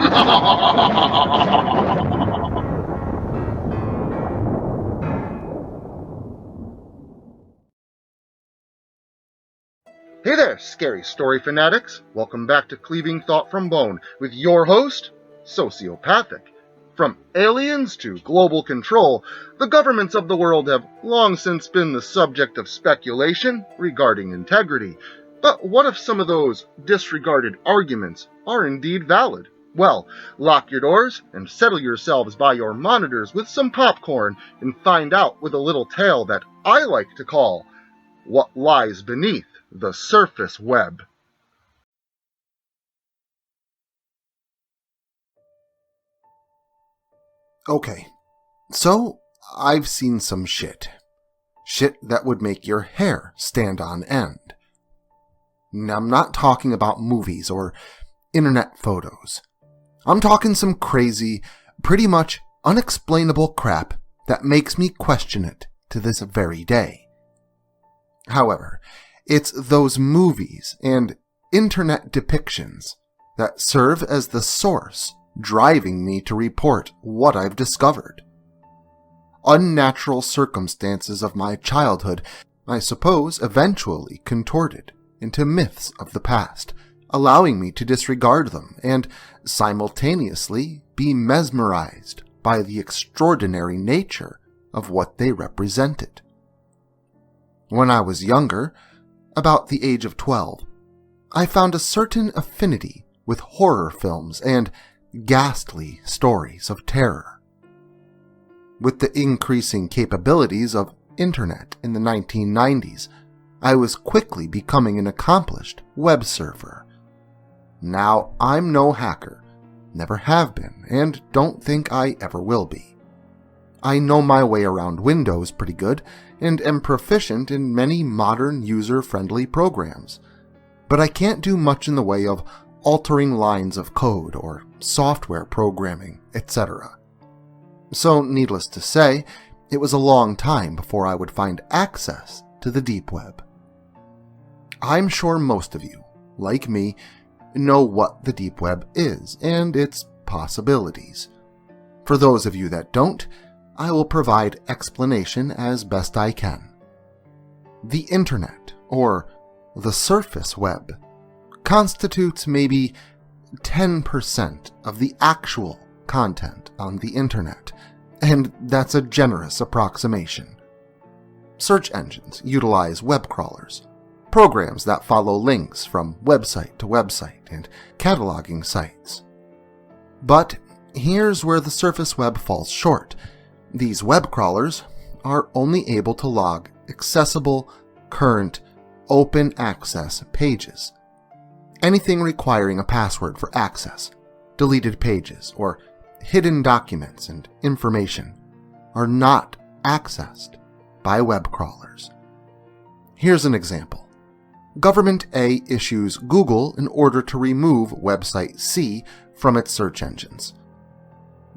Hey there, scary story fanatics. Welcome back to Cleaving Thought from Bone with your host, Sociopathic. From aliens to global control, the governments of the world have long since been the subject of speculation regarding integrity. But what if some of those disregarded arguments are indeed valid? Well, lock your doors and settle yourselves by your monitors with some popcorn and find out with a little tale that I like to call What Lies Beneath the Surface Web. Okay, so I've seen some shit. Shit that would make your hair stand on end. Now, I'm not talking about movies or internet photos. I'm talking some crazy, pretty much unexplainable crap that makes me question it to this very day. However, it's those movies and internet depictions that serve as the source driving me to report what I've discovered. Unnatural circumstances of my childhood, I suppose, eventually contorted into myths of the past, allowing me to disregard them and simultaneously be mesmerized by the extraordinary nature of what they represented. When I was younger, about the age of 12, I found a certain affinity with horror films and ghastly stories of terror. With the increasing capabilities of internet in the 1990s, I was quickly becoming an accomplished web surfer. Now, I'm no hacker, never have been, and don't think I ever will be. I know my way around Windows pretty good, and am proficient in many modern user-friendly programs, but I can't do much in the way of altering lines of code or software programming, etc. So, needless to say, it was a long time before I would find access to the deep web. I'm sure most of you, like me, know what the deep web is and its possibilities. For those of you that don't, I will provide explanation as best I can. The internet, or the surface web, constitutes maybe 10% of the actual content on the internet, and that's a generous approximation. Search engines utilize web crawlers, programs that follow links from website to website and cataloging sites. But here's where the surface web falls short. These web crawlers are only able to log accessible, current, open access pages. Anything requiring a password for access, deleted pages, or hidden documents and information are not accessed by web crawlers. Here's an example. Government A issues Google an order to remove website C from its search engines.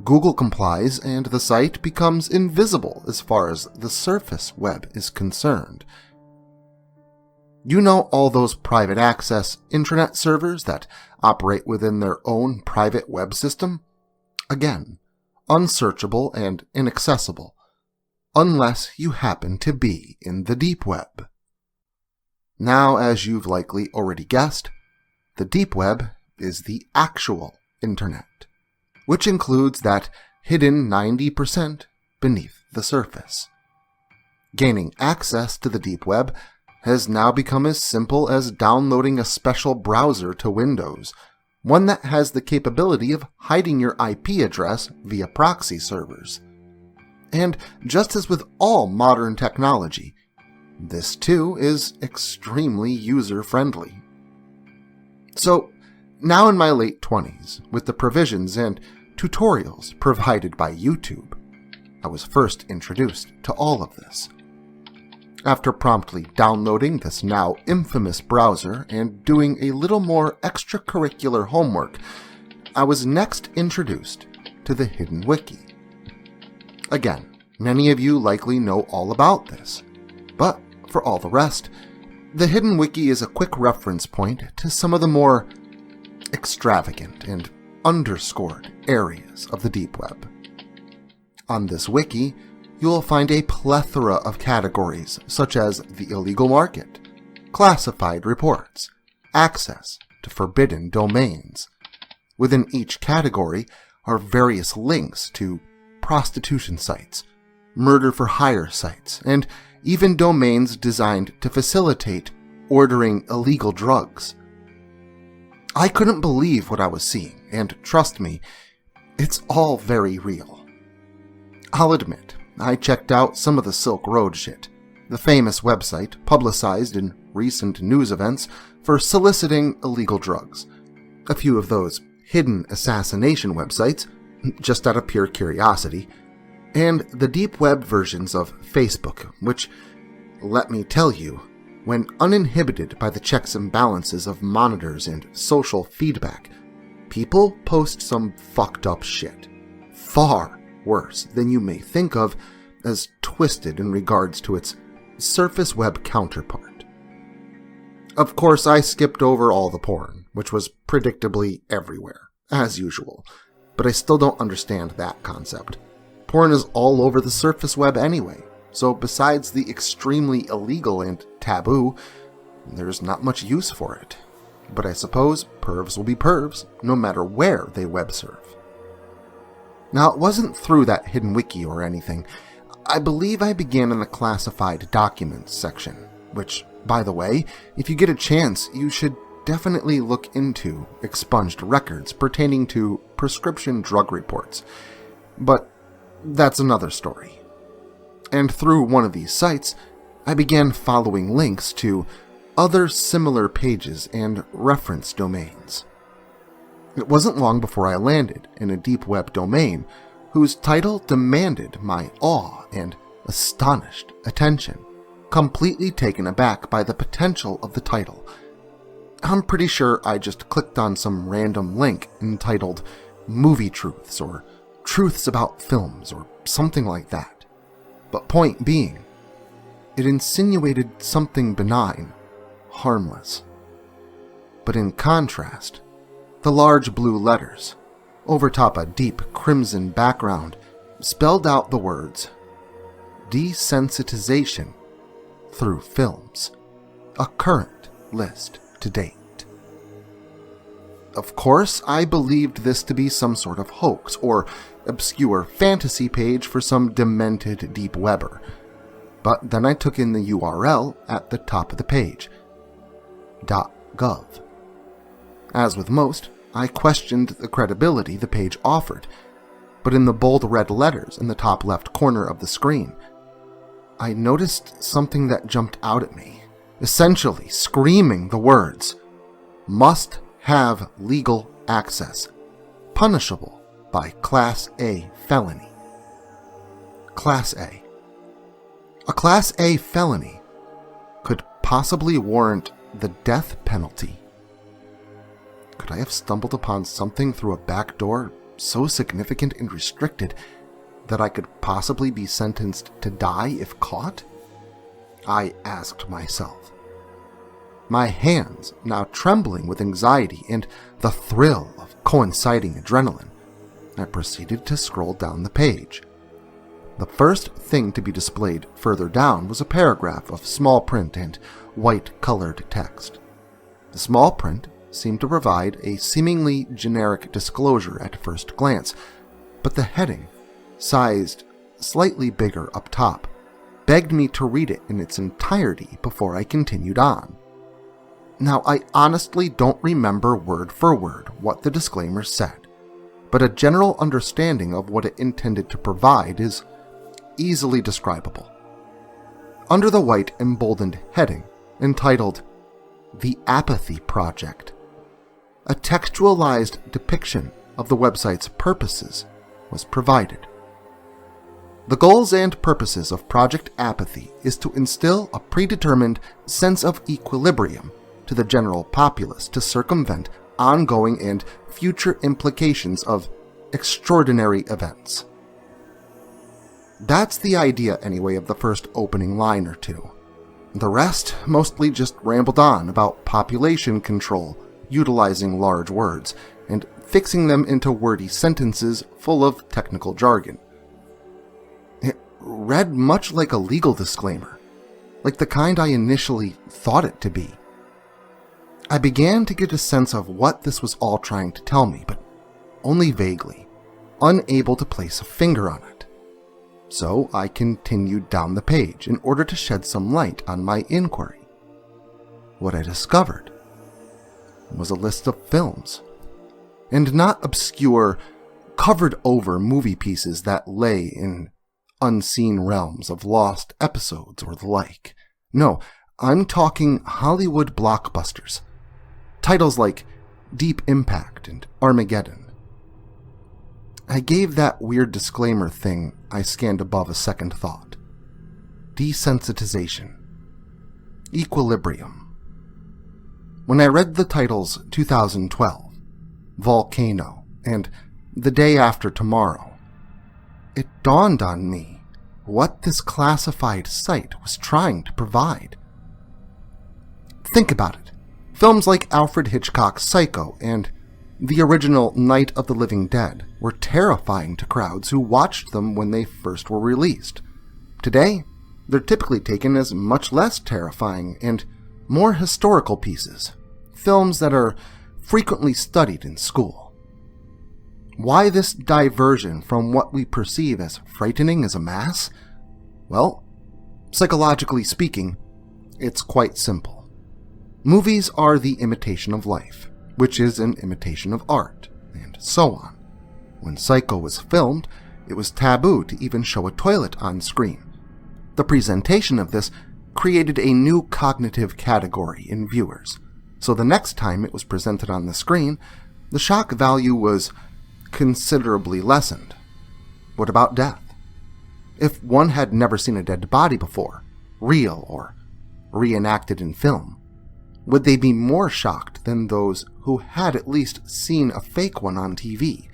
Google complies and the site becomes invisible as far as the surface web is concerned. You know all those private access intranet servers that operate within their own private web system? Again, unsearchable and inaccessible, unless you happen to be in the deep web. Now, as you've likely already guessed, the deep web is the actual internet, which includes that hidden 90% beneath the surface. Gaining access to the deep web has now become as simple as downloading a special browser to Windows, one that has the capability of hiding your IP address via proxy servers. And just as with all modern technology, this too is extremely user-friendly. So, now in my late 20s, with the provisions and tutorials provided by YouTube, I was first introduced to all of this. After promptly downloading this now infamous browser and doing a little more extracurricular homework, I was next introduced to the Hidden Wiki. Again, many of you likely know all about this, but for all the rest, the Hidden Wiki is a quick reference point to some of the more extravagant and underscored areas of the deep web. On this wiki, you will find a plethora of categories such as the illegal market, classified reports, access to forbidden domains. Within each category are various links to prostitution sites, murder-for-hire sites, and even domains designed to facilitate ordering illegal drugs. I couldn't believe what I was seeing, and trust me, it's all very real. I'll admit, I checked out some of the Silk Road shit, the famous website publicized in recent news events for soliciting illegal drugs. A few of those hidden assassination websites, just out of pure curiosity, and the deep web versions of Facebook, which, let me tell you, when uninhibited by the checks and balances of monitors and social feedback, people post some fucked up shit. Far worse than you may think of as twisted in regards to its surface web counterpart. Of course, I skipped over all the porn, which was predictably everywhere, as usual, but I still don't understand that concept. Porn is all over the surface web anyway, so besides the extremely illegal and taboo, there's not much use for it. But I suppose pervs will be pervs, no matter where they web surf. Now, it wasn't through that hidden wiki or anything. I believe I began in the classified documents section, which, by the way, if you get a chance, you should definitely look into expunged records pertaining to prescription drug reports. But that's another story. And through one of these sites, I began following links to other similar pages and reference domains. It wasn't long before I landed in a deep web domain whose title demanded my awe and astonished attention, completely taken aback by the potential of the title. I'm pretty sure I just clicked on some random link entitled Movie Truths or Truths About Films or something like that. But point being, it insinuated something benign, harmless. But in contrast, the large blue letters, overtop a deep crimson background, spelled out the words, Desensitization through Films, a current list to date. Of course, I believed this to be some sort of hoax or obscure fantasy page for some demented deep webber. But then I took in the URL at the top of the page, .gov. As with most, I questioned the credibility the page offered, but in the bold red letters in the top left corner of the screen, I noticed something that jumped out at me, essentially screaming the words, "Must have legal access, punishable by Class A felony." Class A. A Class A felony could possibly warrant the death penalty. Could I have stumbled upon something through a back door so significant and restricted that I could possibly be sentenced to die if caught? I asked myself. My hands now trembling with anxiety and the thrill of coinciding adrenaline, I proceeded to scroll down the page. The first thing to be displayed further down was a paragraph of small print and white-colored text. The small print seemed to provide a seemingly generic disclosure at first glance, but the heading, sized slightly bigger up top, begged me to read it in its entirety before I continued on. Now, I honestly don't remember word for word what the disclaimer said, but a general understanding of what it intended to provide is easily describable. Under the white emboldened heading, entitled The Apathy Project, a textualized depiction of the website's purposes was provided. The goals and purposes of Project Apathy is to instill a predetermined sense of equilibrium to the general populace to circumvent ongoing and future implications of extraordinary events. That's the idea, anyway, of the first opening line or two. The rest mostly just rambled on about population control, utilizing large words, and fixing them into wordy sentences full of technical jargon. It read much like a legal disclaimer, like the kind I initially thought it to be. I began to get a sense of what this was all trying to tell me, but only vaguely, unable to place a finger on it. So I continued down the page in order to shed some light on my inquiry. What I discovered was a list of films, and not obscure, covered-over movie pieces that lay in unseen realms of lost episodes or the like. No, I'm talking Hollywood blockbusters. Titles like Deep Impact and Armageddon. I gave that weird disclaimer thing I scanned above a second thought. Desensitization. Equilibrium. When I read the titles 2012, Volcano, and The Day After Tomorrow, it dawned on me what this classified site was trying to provide. Think about it. Films like Alfred Hitchcock's Psycho and the original Night of the Living Dead were terrifying to crowds who watched them when they first were released. Today, they're typically taken as much less terrifying and more historical pieces, films that are frequently studied in school. Why this diversion from what we perceive as frightening as a mass? Well, psychologically speaking, it's quite simple. Movies are the imitation of life, which is an imitation of art, and so on. When Psycho was filmed, it was taboo to even show a toilet on screen. The presentation of this created a new cognitive category in viewers, so the next time it was presented on the screen, the shock value was considerably lessened. What about death? If one had never seen a dead body before, real or reenacted in film, would they be more shocked than those who had at least seen a fake one on TV?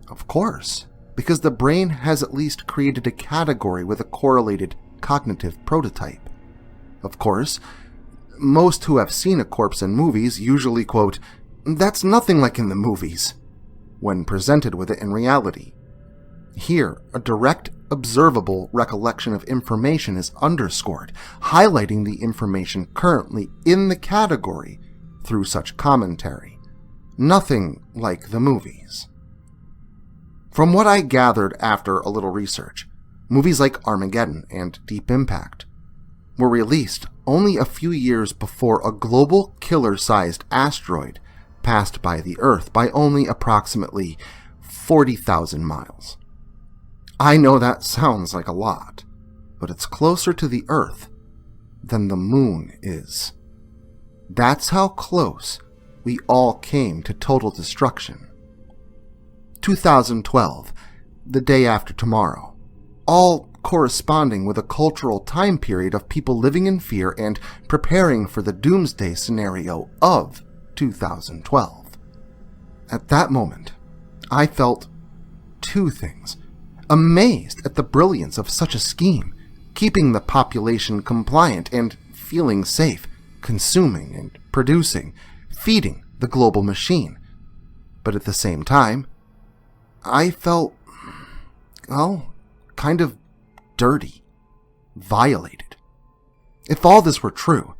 Of course, because the brain has at least created a category with a correlated cognitive prototype. Of course, most who have seen a corpse in movies usually quote, "That's nothing like in the movies," when presented with it in reality. Here, a direct, observable recollection of information is underscored, highlighting the information currently in the category through such commentary. Nothing like the movies. From what I gathered after a little research, movies like Armageddon and Deep Impact were released only a few years before a global killer-sized asteroid passed by the Earth by only approximately 40,000 miles. I know that sounds like a lot, but it's closer to the Earth than the Moon is. That's how close we all came to total destruction. 2012, The Day After Tomorrow, all corresponding with a cultural time period of people living in fear and preparing for the doomsday scenario of 2012. At that moment, I felt two things. Amazed at the brilliance of such a scheme, keeping the population compliant and feeling safe, consuming and producing, feeding the global machine. But at the same time, I felt, well, kind of dirty, violated. If all this were true,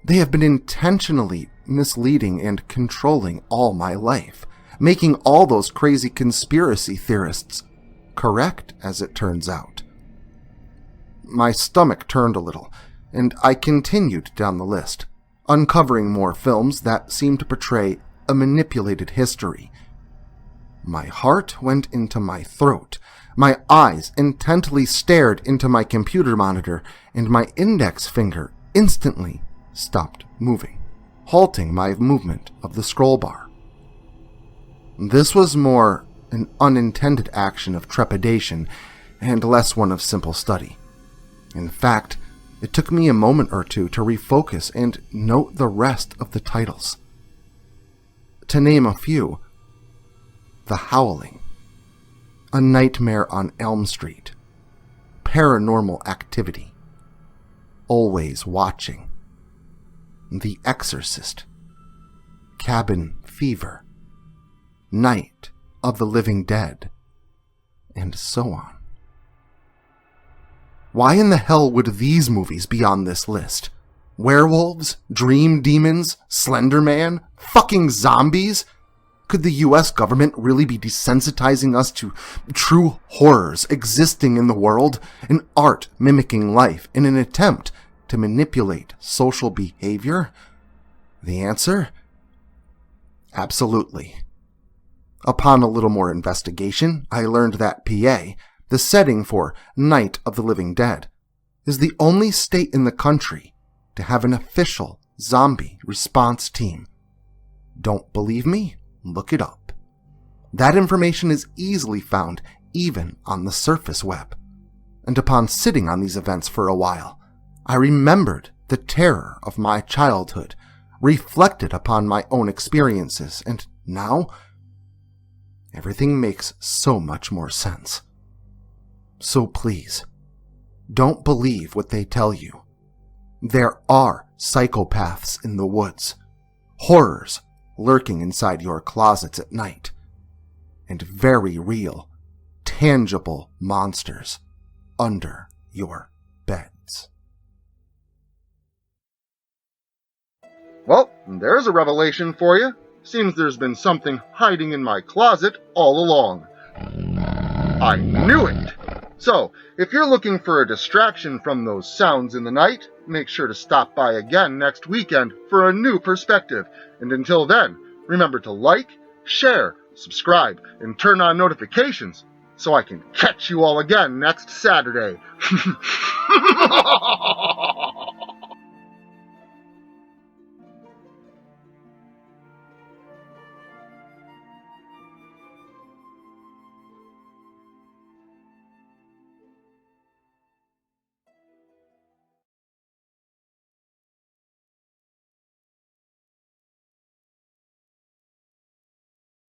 they have been intentionally misleading and controlling all my life, making all those crazy conspiracy theorists correct, as it turns out. My stomach turned a little, and I continued down the list, uncovering more films that seemed to portray a manipulated history. My heart went into my throat, my eyes intently stared into my computer monitor, and my index finger instantly stopped moving, halting my movement of the scroll bar. This was more an unintended action of trepidation and less one of simple study. In fact, it took me a moment or two to refocus and note the rest of the titles. To name a few: The Howling, A Nightmare on Elm Street, Paranormal Activity, Always Watching, The Exorcist, Cabin Fever, Night of the Living Dead, and so on. Why in the hell would these movies be on this list? Werewolves? Dream demons? Slender Man? Fucking zombies? Could the US government really be desensitizing us to true horrors existing in the world and art mimicking life in an attempt to manipulate social behavior? The answer? Absolutely. Upon a little more investigation, I learned that PA, the setting for Night of the Living Dead, is the only state in the country to have an official zombie response team. Don't believe me? Look it up. That information is easily found even on the surface web. And upon sitting on these events for a while, I remembered the terror of my childhood, reflected upon my own experiences, and now everything makes so much more sense. So please, don't believe what they tell you. There are psychopaths in the woods, horrors lurking inside your closets at night, and very real, tangible monsters under your beds. Well, there's a revelation for you. Seems there's been something hiding in my closet all along. I knew it! So, if you're looking for a distraction from those sounds in the night, make sure to stop by again next weekend for a new perspective. And until then, remember to like, share, subscribe, and turn on notifications so I can catch you all again next Saturday.